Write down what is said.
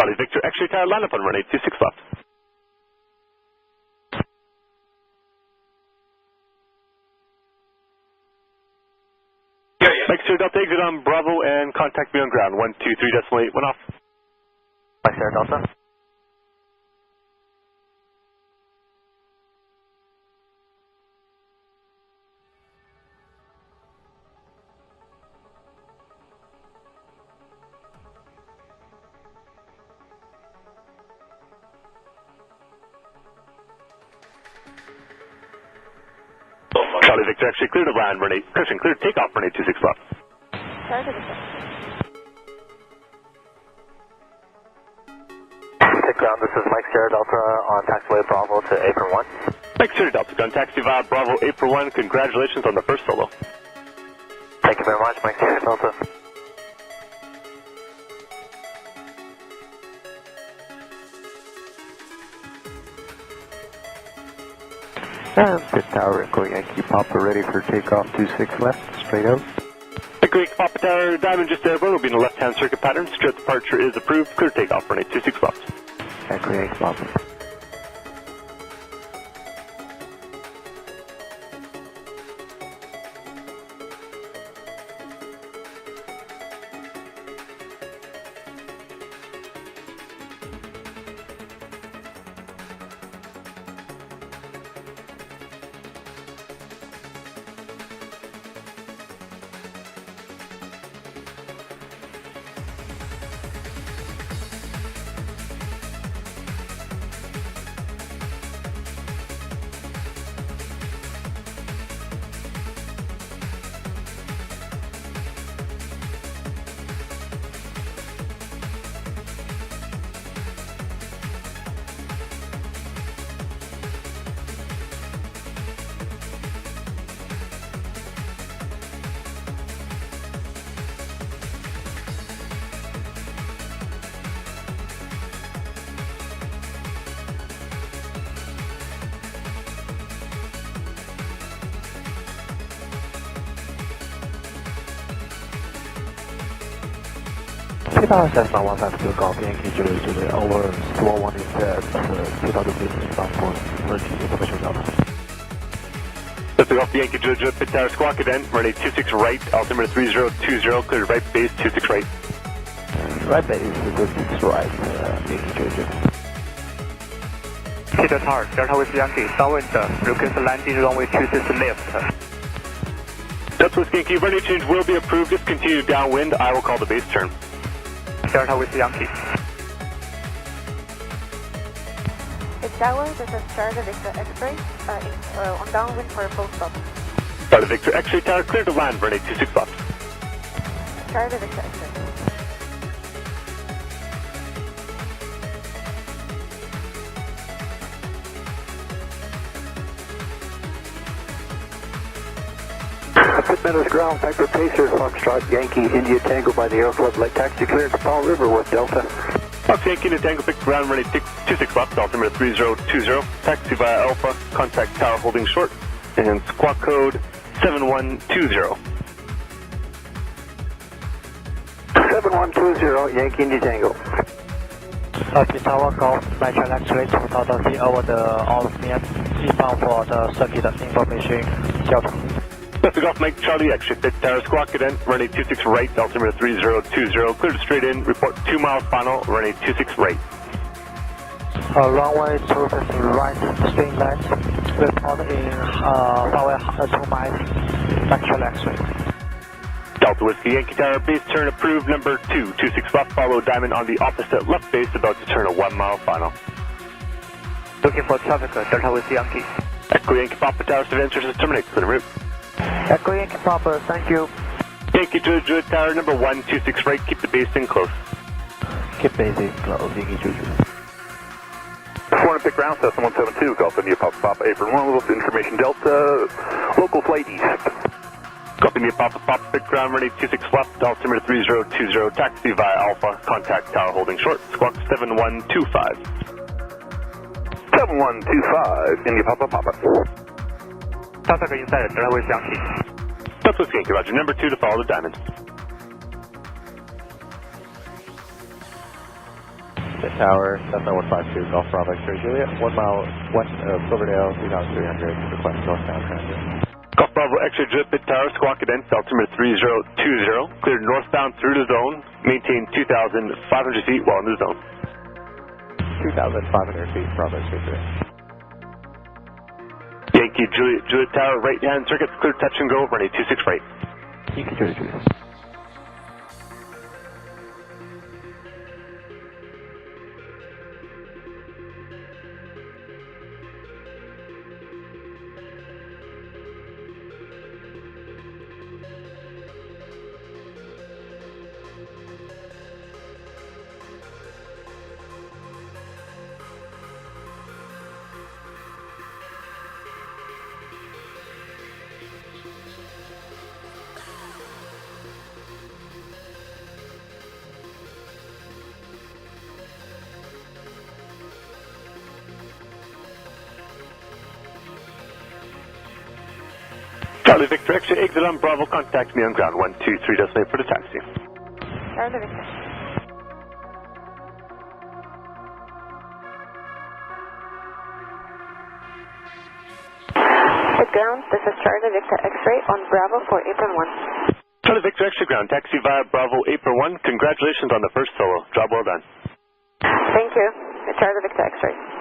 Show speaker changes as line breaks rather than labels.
Charlie Victor, X-ray tower, line up on runway 26 left. Mike Sierra Delta, exit on Bravo and contact me on ground. 123.8, one off.
Mike Sierra Delta.
Charlie Victor, actually clear to land, runway, correction, clear to take off, runway 26 left.
Take ground, this is Mike Sierra Delta on taxiway Bravo to Apron 1.
Mike Sierra Delta, gun taxi via Bravo, Apron 1, congratulations on the first solo.
Thank you very much, Mike Sierra Delta.
And pit tower, Echo Yankee Papa ready for takeoff 26 left, straight out.
Echo Yankee Papa Tower, Diamond just airborne, will be in the left-hand circuit pattern. Straight departure is approved, clear takeoff, runway 26 left.
Echo Yankee Papa. Pit Cessna 152 Golf Yankee Julie Julie over Swan 1 is at 2000 feet inbound for emergency information Delta.
Lifting off the Yankee Julie Julie, pit tower squawk event, runway 26 right, altimeter 3020, clear right base 26 right.
Right base is 26 right, Yankee Julie Julie.
Peter Tower, Delta with Yankee, downwind, request landing runway 26 left.
Delta with Yankee, runway change will be approved, just continue downwind, I will call the base turn.
Delta with Yankee.
It's downwind, this is Charlie Victor X-ray, on downwind for full stop.
Charlie Victor, X-ray tower, clear to land, runway 26 left.
Charlie Victor X-ray.
Meadows ground, Vector Pacer, Foxtrot, Yankee, India Tango by the Air Club, light taxi cleared to Paul River with Delta.
Fox Yankee to Tango, pick ground, runway 26 left, altimeter 3020, taxi via Alpha, contact tower holding short, and squawk code 7120.
7120, Yankee, India Tango.
Pit Tower Golf, Nitro X-ray 2000 feet over the All-Mian, eastbound for the circuit information Delta.
Lifting off Mike Charlie, X-ray pit tower squawk event, runway 26 right, altimeter 3020, clear to straight in, report 2 miles final, runway 26 right.
Runway 26 right, straight left, report in runway 2 miles, actual X-ray.
Delta Whiskey Yankee Tower, base turn approved, number 2, 26 left, follow Diamond on the opposite left base, about to turn a 1 mile final.
Looking for traffic, Delta with Yankee.
Echo Yankee Papa Tower, surveillance is terminate, clear route.
Echo Yankee Papa, thank you.
Yankee Julie Tower, number 1, 26 right, keep the base in close.
Keep base in close, Yankee Julie.
4 pick ground, Cessna 172, Golf India Papa Apron 1, with information Delta, local flight east.
Golf India Papa pick ground, runway 26 left, altimeter 3020, taxi via Alpha, contact tower holding short, squawk 7125.
7125, India Papa.
Traffic inside, Delta with Yankee.
Delta with Yankee, roger, number 2 to follow the Diamond.
Bit Tower, Cessna 152, Golf Bravo X-ray Juliet, 1 mile west of Silverdale, 3,300, request northbound transit.
Golf Bravo X-ray Juliet Bit Tower, squawk cadence, altimeter 3020, cleared northbound through the zone, maintain 2,500 feet while in the zone.
2,500 feet, Bravo X-ray.
Yankee Juliet, Juliet Tower, right-hand circuit, clear touch and go, running 26 right.
Yankee Juliet, Juliet.
Charlie Victor X-ray, exit on Bravo, contact me on ground 123, destinate for the taxi.
Charlie Victor. At ground, this is Charlie Victor X-ray on Bravo for apron 1.
Charlie Victor X-ray ground, taxi via Bravo, apron 1. Congratulations on the first solo. Job well done.
Thank you. Charlie Victor X-ray.